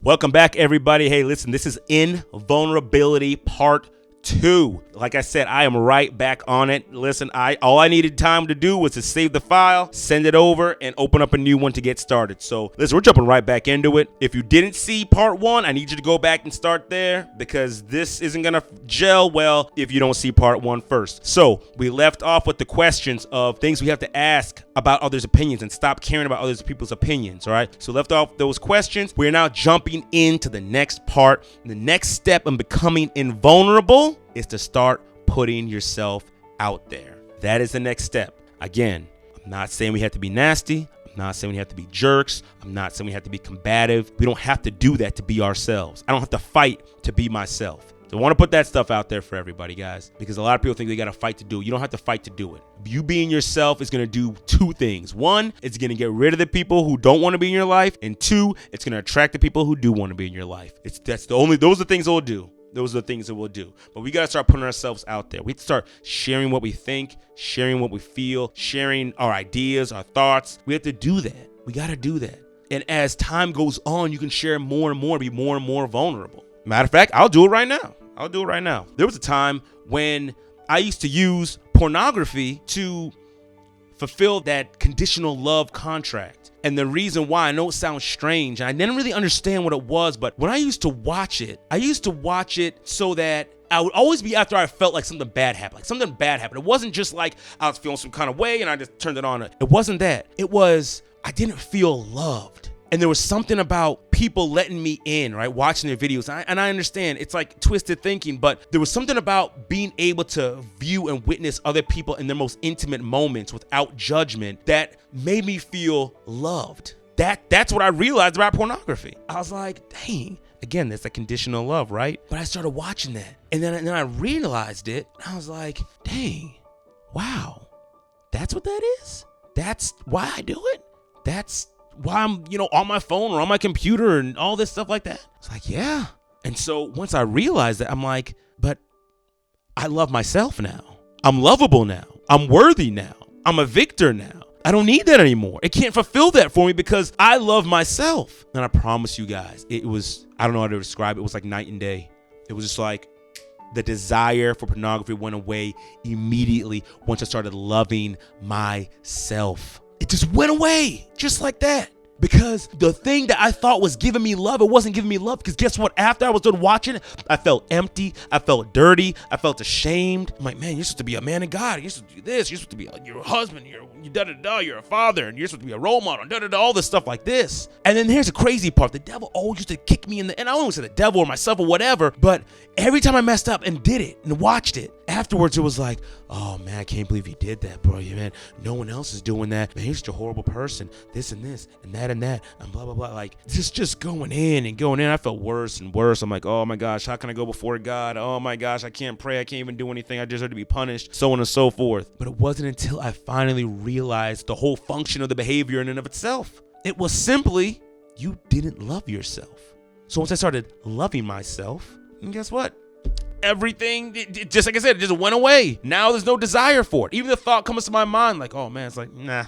Welcome back, everybody. Hey, listen, this is Invulnerability Part 2. Like I said, I am right back on it. Listen, all I needed time to do was to save the file, send it over, and open up a new one to get started. So, listen, we're jumping right back into it. If you didn't see Part 1, I need you to go back and start there because this isn't going to gel well if you don't see Part 1 first. So, we left off with the questions of things we have to ask about others' opinions and stop caring about other people's opinions, all right? So, left off those questions. We're now jumping into the next part. The next step in becoming invulnerable is to start putting yourself out there. That is the next step. Again, I'm not saying we have to be nasty. I'm not saying we have to be jerks. I'm not saying we have to be combative. We don't have to do that to be ourselves. I don't have to fight to be myself. So I want to put that stuff out there for everybody, guys, because a lot of people think they got to fight to do it. You don't have to fight to do it. You being yourself is going to do two things. One, it's going to get rid of the people who don't want to be in your life. And two, it's going to attract the people who do want to be in your life. Those are the things it will do. Those are the things that we'll do. But we got to start putting ourselves out there. We have to start sharing what we think, sharing what we feel, sharing our ideas, our thoughts. We have to do that. We got to do that. And as time goes on, you can share more and more, be more and more vulnerable. Matter of fact, I'll do it right now. There was a time when I used to use pornography to fulfill that conditional love contract. And the reason why, I know it sounds strange, and I didn't really understand what it was, but when I used to watch it so that I would always be after I felt like something bad happened. It wasn't just like I was feeling some kind of way and I just turned it on. It wasn't that. It was, I didn't feel loved. And there was something about people letting me in, right? Watching their videos. And I understand it's like twisted thinking, but there was something about being able to view and witness other people in their most intimate moments without judgment that made me feel loved. That's what I realized about pornography. I was like, dang, again, that's a conditional love, right? But I started watching that. And then I realized it. And I was like, dang, wow, that's what that is? That's why I do it? That's why I'm, on my phone or on my computer and all this stuff like that? It's like, yeah. And so once I realized that, I'm like, but I love myself now. I'm lovable now. I'm worthy now. I'm a victor now. I don't need that anymore. It can't fulfill that for me because I love myself. And I promise you guys, it was, I don't know how to describe it. It was like night and day. It was just like the desire for pornography went away immediately once I started loving myself. It just went away just like that. Because the thing that I thought was giving me love, it wasn't giving me love. Because guess what? After I was done watching it, I felt empty. I felt dirty. I felt ashamed. I'm like, man, you're supposed to be a man of God. You're supposed to do this. You're supposed to be your husband. You're a father. And you're supposed to be a role model. All this stuff like this. And then here's the crazy part. The devil always used to kick me in the, and I always say the devil or myself or whatever. But every time I messed up and did it and watched it, afterwards it was like, oh man, I can't believe you did that, bro. Man, no one else is doing that. Man, you're such a horrible person. This and this and that and blah, blah, blah. Like, just going in. I felt worse and worse. I'm like, oh my gosh, how can I go before God? Oh my gosh, I can't pray. I can't even do anything. I deserve to be punished, so on and so forth. But it wasn't until I finally realized the whole function of the behavior in and of itself. It was simply, you didn't love yourself. So once I started loving myself, and guess what? Everything, just like I said, it just went away. Now there's no desire for it. Even the thought comes to my mind like, oh man, it's like, nah,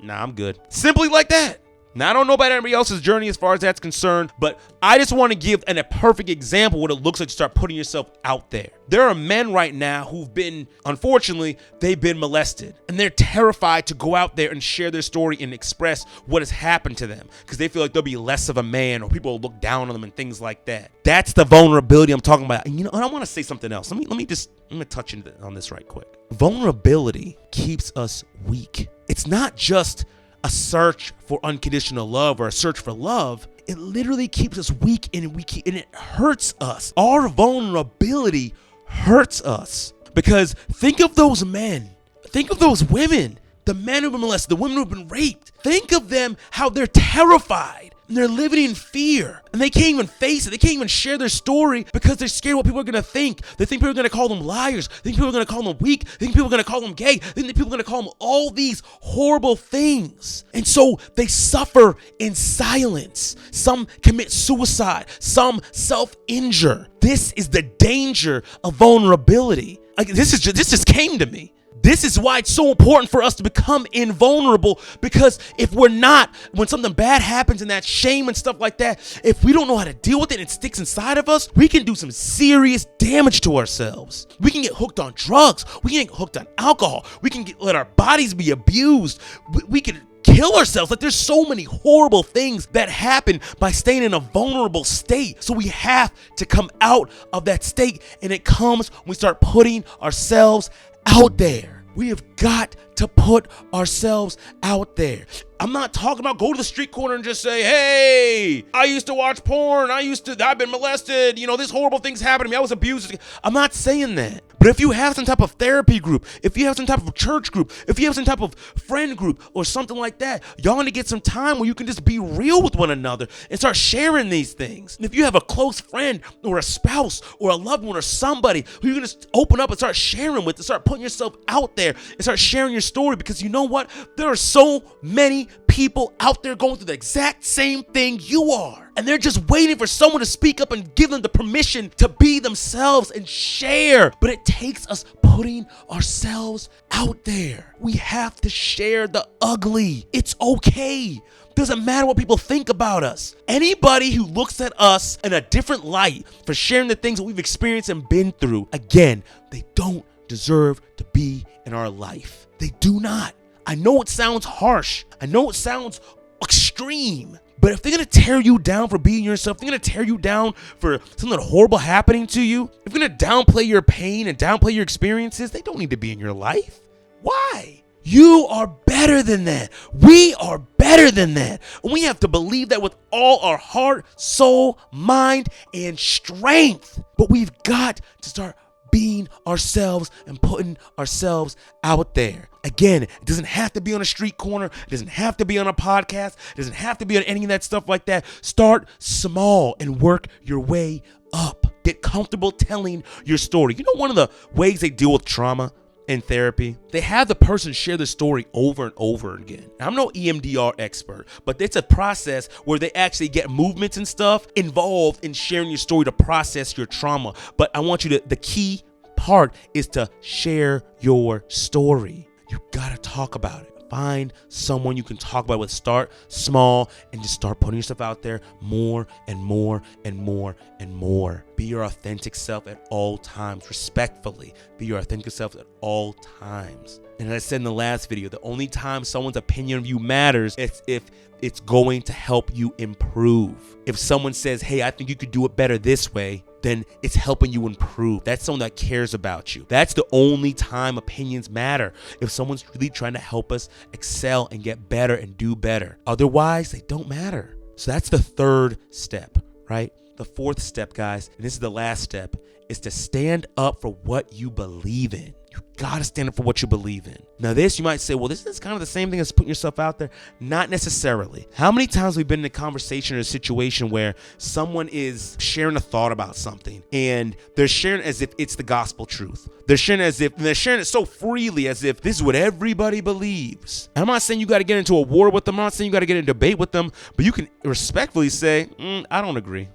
I'm good. Simply like that. Now, I don't know about anybody else's journey as far as that's concerned, but I just want to give a perfect example what it looks like to start putting yourself out there. There are men right now who've been, unfortunately, they've been molested, and they're terrified to go out there and share their story and express what has happened to them because they feel like they'll be less of a man or people will look down on them and things like that. That's the vulnerability I'm talking about. And and I want to say something else. Let me touch on this right quick. Vulnerability keeps us weak. It's not just a search for unconditional love or a search for love. It literally keeps us weak and it hurts us. Our vulnerability hurts us because think of those men, think of those women, the men who've been molested, the women who've been raped. Think of them, how they're terrified and they're living in fear and they can't even face it. They can't even share their story because they're scared what people are going to think. They think people are going to call them liars. They think people are going to call them weak. They think people are going to call them gay. They think people are going to call them all these horrible things. And so they suffer in silence. Some commit suicide. Some self-injure. This is the danger of vulnerability. Like this just came to me. This is why it's so important for us to become invulnerable, because if we're not, when something bad happens and that shame and stuff like that, if we don't know how to deal with it and it sticks inside of us, we can do some serious damage to ourselves. We can get hooked on drugs. We can get hooked on alcohol. We can let our bodies be abused. We can kill ourselves. Like, there's so many horrible things that happen by staying in a vulnerable state. So we have to come out of that state, and it comes when we start putting ourselves out there. We have got to put ourselves out there. I'm not talking about go to the street corner and just say, hey, I used to watch porn. I've been molested. This horrible things happened to me. I was abused. I'm not saying that. But if you have some type of therapy group, if you have some type of church group, if you have some type of friend group or something like that, y'all need to get some time where you can just be real with one another and start sharing these things. And if you have a close friend or a spouse or a loved one or somebody who you can just open up and start sharing with and start putting yourself out there and start sharing your story, because you know what? There are so many people out there going through the exact same thing you are. And they're just waiting for someone to speak up and give them the permission to be themselves and share. But it takes us putting ourselves out there. We have to share the ugly. It's okay. Doesn't matter what people think about us. Anybody who looks at us in a different light for sharing the things that we've experienced and been through, again, they don't deserve to be in our life. They do not. I know it sounds harsh. I know it sounds extreme. But if they're going to tear you down for being yourself, they're going to tear you down for something horrible happening to you, if they're going to downplay your pain and downplay your experiences, they don't need to be in your life. Why? You are better than that. We are better than that. And we have to believe that with all our heart, soul, mind, and strength. But we've got to start being ourselves and putting ourselves out there. Again, it doesn't have to be on a street corner. It doesn't have to be on a podcast. It doesn't have to be on any of that stuff like that. Start small and work your way up. Get comfortable telling your story. You know, one of the ways they deal with trauma in therapy, they have the person share the story over and over again. Now, I'm no EMDR expert, but it's a process where they actually get movements and stuff involved in sharing your story to process your trauma. But I want you to, the key part is to share your story. You gotta talk about it. Find someone you can talk about with. Start small and just start putting yourself out there more and more and more and more. Be your authentic self at all times. Respectfully, be your authentic self at all times. And as I said in the last video, the only time someone's opinion of you matters is if it's going to help you improve. If someone says, hey, I think you could do it better this way, then it's helping you improve. That's someone that cares about you. That's the only time opinions matter. If someone's really trying to help us excel and get better and do better. Otherwise, they don't matter. So that's the third step, right? The fourth step, guys, and this is the last step, is to stand up for what you believe in. You gotta stand up for what you believe in. Now this, you might say, well, this is kind of the same thing as putting yourself out there. Not necessarily. How many times have we been in a conversation or a situation where someone is sharing a thought about something and they're sharing as if it's the gospel truth. They're sharing they're sharing it so freely as if this is what everybody believes. And I'm not saying you got to get into a war with them. I'm not saying you got to get in a debate with them, but you can respectfully say, I don't agree.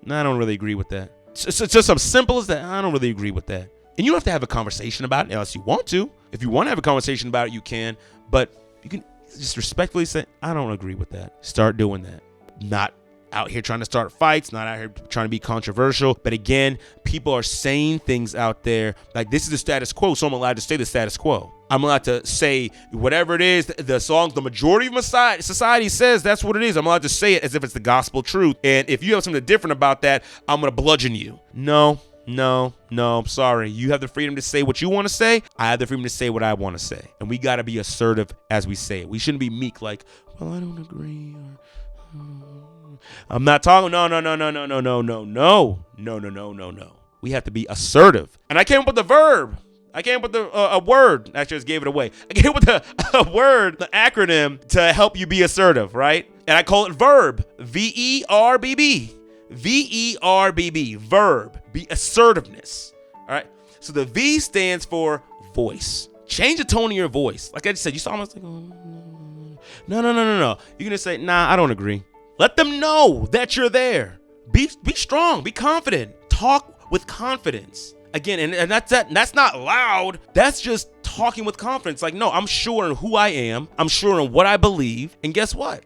No, I don't really agree with that. It's just as simple as that. I don't really agree with that. And you don't have to have a conversation about it unless you want to. If you want to have a conversation about it, you can. But you can just respectfully say, I don't agree with that. Start doing that. Not out here trying to start fights, not out here trying to be controversial. But again, people are saying things out there like this is the status quo, so I'm allowed to say the status quo. I'm allowed to say whatever it is, the songs, the majority of society says that's what it is. I'm allowed to say it as if it's the gospel truth. And if you have something different about that, I'm going to bludgeon you. No, I'm sorry. You have the freedom to say what you want to say. I have the freedom to say what I want to say. And we got to be assertive as we say it. We shouldn't be meek like, well, I don't agree. I'm not talking. No. We have to be assertive. And I came up with the verb. I came up with a word. Actually, I just gave it away. I came up with a word, the acronym to help you be assertive, right? And I call it VERBB. VERBB. VERBB. Verb. Be assertiveness. All right. So the V stands for voice. Change the tone of your voice. Like I just said, you saw me like, no. You're going to say, nah, I don't agree. Let them know that you're there. Be strong. Be confident. Talk with confidence. Again, and that's not loud. That's just talking with confidence. Like, no, I'm sure in who I am. I'm sure in what I believe. And guess what?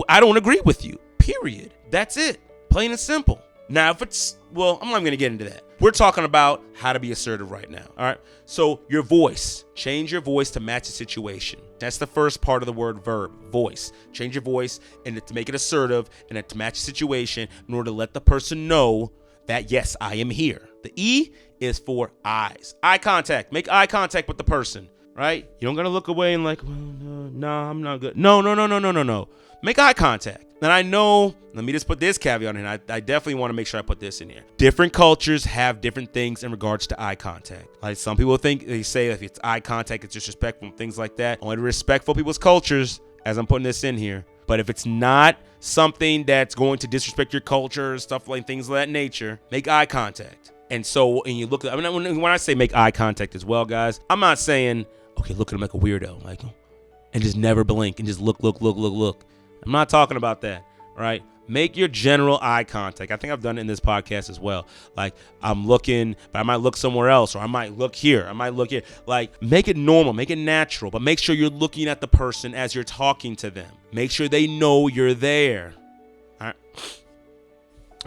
I don't agree with you. Period. That's it. Plain and simple. Now, if it's, well, I'm not going to get into that. We're talking about how to be assertive right now. All right. So your voice, change your voice to match the situation. That's the first part of the word verb, voice. Change your voice and to make it assertive and to match the situation in order to let the person know that, yes, I am here. The E is for eyes. Eye contact. Make eye contact with the person, right? You don't got to look away and like, well, no, I'm not good. No. Make eye contact. And I know, let me just put this caveat in. I definitely want to make sure I put this in here. Different cultures have different things in regards to eye contact. Like some people they say if it's eye contact, it's disrespectful and things like that. Only respectful people's cultures, as I'm putting this in here. But if it's not something that's going to disrespect your culture, stuff like things of that nature, make eye contact. And so, and you look at, when I say make eye contact as well, guys, I'm not saying, okay, look at him like a weirdo, like, and just never blink and just look. I'm not talking about that, right? Make your general eye contact. I think I've done it in this podcast as well. Like, I'm looking, but I might look somewhere else, or I might look here. Like, make it normal, make it natural, but make sure you're looking at the person as you're talking to them. Make sure they know you're there. All right.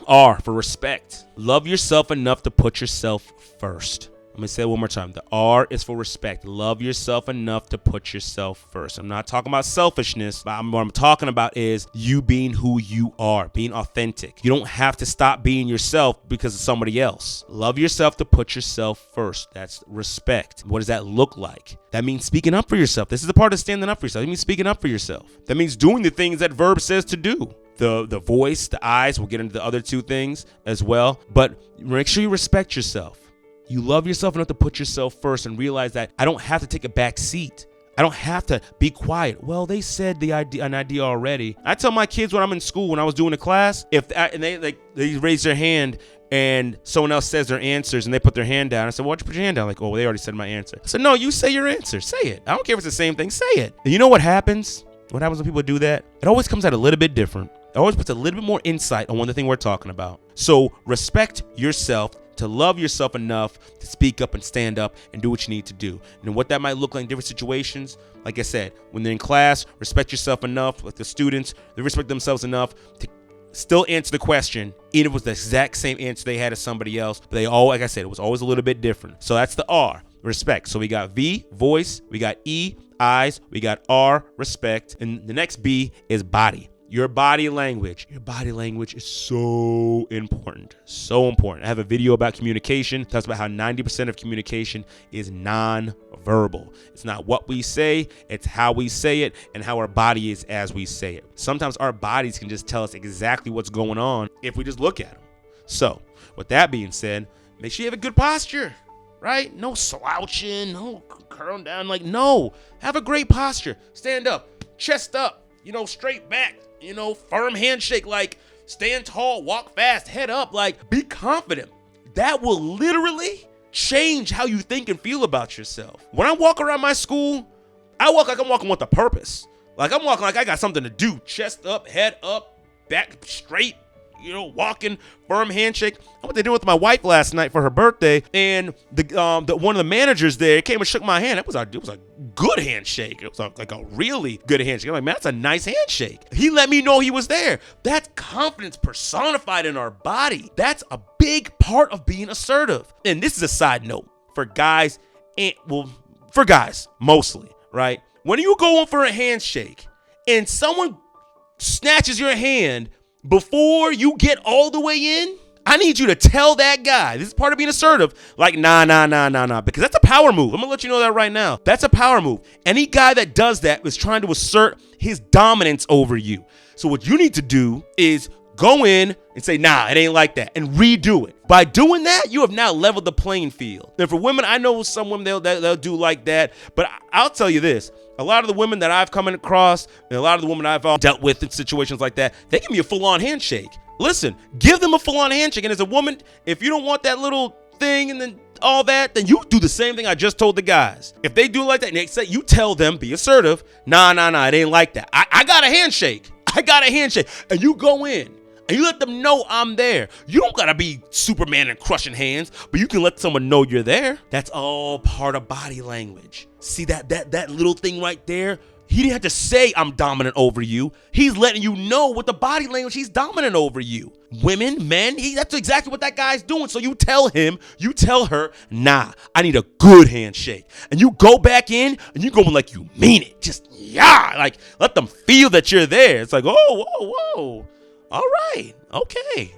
R for respect. Love yourself enough to put yourself first. Let me say it one more time. The R is for respect. Love yourself enough to put yourself first. I'm not talking about selfishness, but what I'm talking about is you being who you are, being authentic. You don't have to stop being yourself because of somebody else. Love yourself to put yourself first. That's respect. What does that look like? That means speaking up for yourself. This is the part of standing up for yourself. It means speaking up for yourself. That means doing the things that verb says to do. The voice, the eyes, we'll get into the other two things as well. But make sure you respect yourself. You love yourself enough to put yourself first and realize that I don't have to take a back seat. I don't have to be quiet. Well, they said an idea already. I tell my kids when I'm in school, when I was doing a class, and they raise their hand and someone else says their answers and they put their hand down. I said, well, why'd you put your hand down? Like, oh, well, they already said my answer. I said, no, you say your answer. Say it. I don't care if it's the same thing. Say it. And you know what happens? What happens when people do that? It always comes out a little bit different. It always puts a little bit more insight on the thing we're talking about. So respect yourself, to love yourself enough to speak up and stand up and do what you need to do. And what that might look like in different situations, like I said, when they're in class, respect yourself enough. With the students, they respect themselves enough to still answer the question, even if it was the exact same answer they had as somebody else. But they all, like I said, it was always a little bit different. So that's the R, respect. So we got V, voice. We got E, eyes. We got R, respect. And the next B is body. Your body language. Your body language is so important. So important. I have a video about communication. It talks about how 90% of communication is non-verbal. It's not what we say, it's how we say it and how our body is as we say it. Sometimes our bodies can just tell us exactly what's going on if we just look at them. So, with that being said, make sure you have a good posture, right? No slouching, no curling down. Like, no. Have a great posture. Stand up, chest up, straight back. Firm handshake, like stand tall, walk fast, head up, like be confident. That will literally change how you think and feel about yourself. When I walk around my school, I walk like I'm walking with a purpose. Like I'm walking like I got something to do. Chest up, head up, back straight, walking, firm handshake. I went to dinner with my wife last night for her birthday, and the one of the managers there came and shook my hand. It was a good handshake. It was like a really good handshake. I'm like, man, that's a nice handshake. He let me know he was there. That's confidence personified in our body. That's a big part of being assertive. And this is a side note for guys, for guys mostly, right? When you go in for a handshake and someone snatches your hand before you get all the way in, I need you to tell that guy, this is part of being assertive, like, nah, because that's a power move. I'm going to let you know that right now. That's a power move. Any guy that does that is trying to assert his dominance over you. So what you need to do is go in and say, nah, it ain't like that, and redo it. By doing that, you have now leveled the playing field. And for women, I know some women, they'll do like that, but I'll tell you this. A lot of the women that I've come across and a lot of the women I've dealt with in situations like that, they give me a full-on handshake. Listen, give them a full-on handshake. And as a woman, if you don't want that little thing and then all that, then you do the same thing I just told the guys. If they do like that, and they say, you tell them, be assertive. Nah, it ain't like that. I got a handshake. And you go in. and you let them know I'm there. You don't gotta be Superman and crushing hands, but you can let someone know you're there. That's all part of body language. See that little thing right there? He didn't have to say I'm dominant over you. He's letting you know with the body language he's dominant over you. Women, men, that's exactly what that guy's doing. So you tell her, nah, I need a good handshake. And you go back in and you go like you mean it. Just, yeah, like let them feel that you're there. It's like, oh, whoa. All right, okay.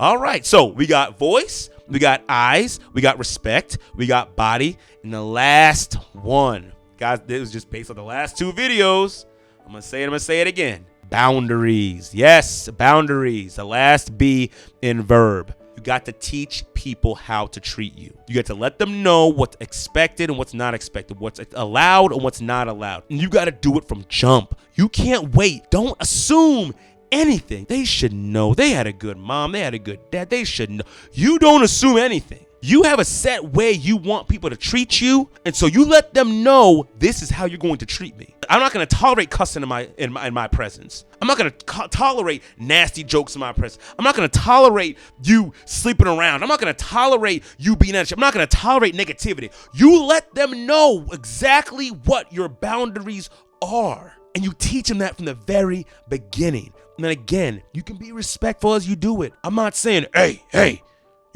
All right, so we got voice, we got eyes, we got respect, we got body, and the last one. Guys, this was just based on the last 2 videos. I'm going to say it again. Boundaries. Yes, boundaries. The last B in verb. You got to teach people how to treat you. You got to let them know what's expected and what's not expected, what's allowed and what's not allowed. And you got to do it from jump. You can't wait. Don't assume anything. They should know. They had a good mom. They had a good dad. They should know. You don't assume anything. You have a set way you want people to treat you, and so you let them know this is how you're going to treat me. I'm not going to tolerate cussing in my presence. I'm not going to tolerate nasty jokes in my presence. I'm not going to tolerate you sleeping around. I'm not going to tolerate you being anxious. I'm not going to tolerate negativity. You let them know exactly what your boundaries are, and you teach them that from the very beginning. And then again, you can be respectful as you do it. I'm not saying, hey,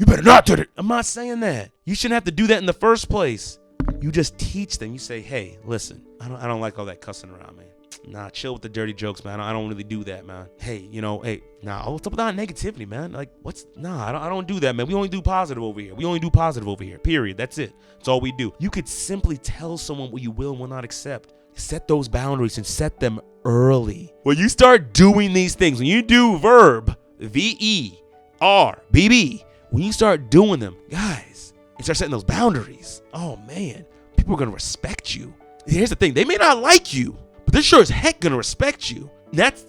you better not do it. I'm not saying that. You shouldn't have to do that in the first place. You just teach them. You say, hey, listen, I don't like all that cussing around, man. Nah, chill with the dirty jokes, man. I don't really do that, man. Hey, what's up with that negativity, man? Like, I don't do that, man. We only do positive over here. Period. That's it. That's all we do. You could simply tell someone what you will and will not accept. Set those boundaries and set them early. When you start doing these things, when you do verb, VERBB, when you start doing them, guys, and start setting those boundaries, oh man, people are going to respect you. Here's the thing. They may not like you, but they're sure as heck going to respect you. And that's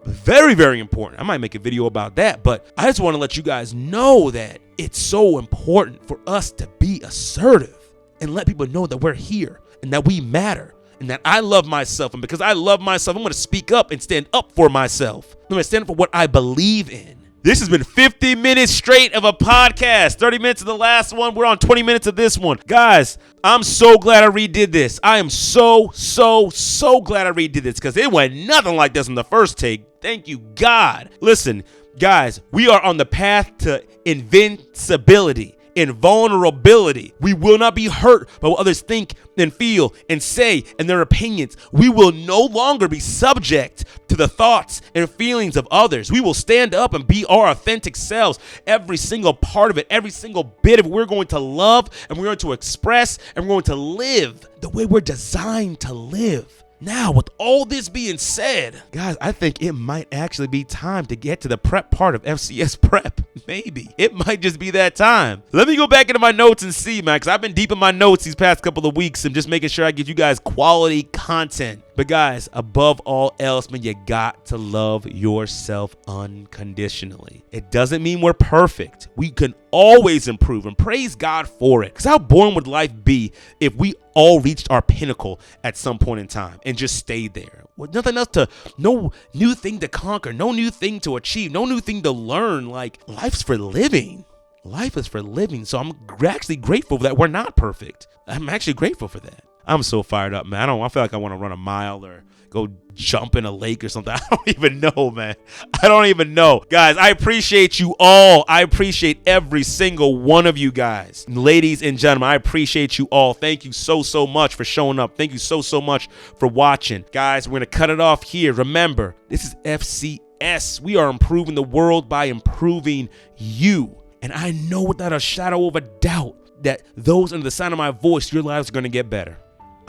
very, very important. I might make a video about that, but I just want to let you guys know that it's so important for us to be assertive and let people know that we're here and that we matter and that I love myself. And because I love myself, I'm going to speak up and stand up for myself. I'm going to stand up for what I believe in. This has been 50 minutes straight of a podcast. 30 minutes of the last one. We're on 20 minutes of this one. Guys, I'm so glad I redid this. I am so glad I redid this because it went nothing like this in the first take. Thank you, God. Listen, guys, we are on the path to invincibility. Invulnerability. We will not be hurt by what others think and feel and say and their opinions. We will no longer be subject to the thoughts and feelings of others. We will stand up and be our authentic selves. Every single part of it, every single bit of it, we're going to love and we're going to express and we're going to live the way we're designed to live. Now, with all this being said, guys, I think it might actually be time to get to the prep part of FCS prep. Maybe. It might just be that time. Let me go back into my notes and see, man, because I've been deep in my notes these past couple of weeks and just making sure I give you guys quality content. But guys, above all else, man, you got to love yourself unconditionally. It doesn't mean we're perfect. We can always improve and praise God for it. Because how boring would life be if we all reached our pinnacle at some point in time and just stayed there? With nothing else no new thing to conquer, no new thing to achieve, no new thing to learn. Like, life's for living. Life is for living. So I'm actually grateful that we're not perfect. I'm actually grateful for that. I'm so fired up, man. I feel like I want to run a mile or go jump in a lake or something. I don't even know, man. I don't even know. Guys, I appreciate you all. I appreciate every single one of you guys. Ladies and gentlemen, I appreciate you all. Thank you so much for showing up. Thank you so much for watching. Guys, we're going to cut it off here. Remember, this is FCS. We are improving the world by improving you. And I know without a shadow of a doubt that those under the sound of my voice, your lives are going to get better.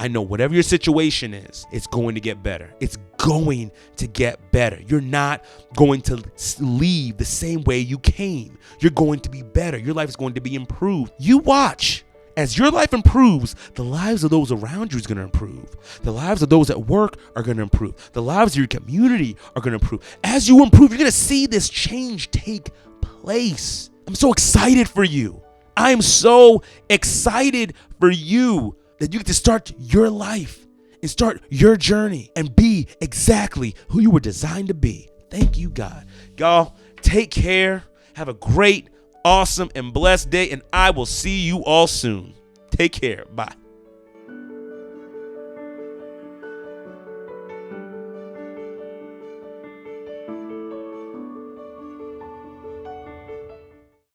I know whatever your situation is, it's going to get better. It's going to get better. You're not going to leave the same way you came. You're going to be better. Your life is going to be improved. You watch. As your life improves, the lives of those around you is going to improve. The lives of those at work are going to improve. The lives of your community are going to improve. As you improve, you're going to see this change take place. I'm so excited for you. I'm so excited for you that you get to start your life and start your journey and be exactly who you were designed to be. Thank you, God. Y'all, take care. Have a great, awesome, and blessed day, and I will see you all soon. Take care. Bye.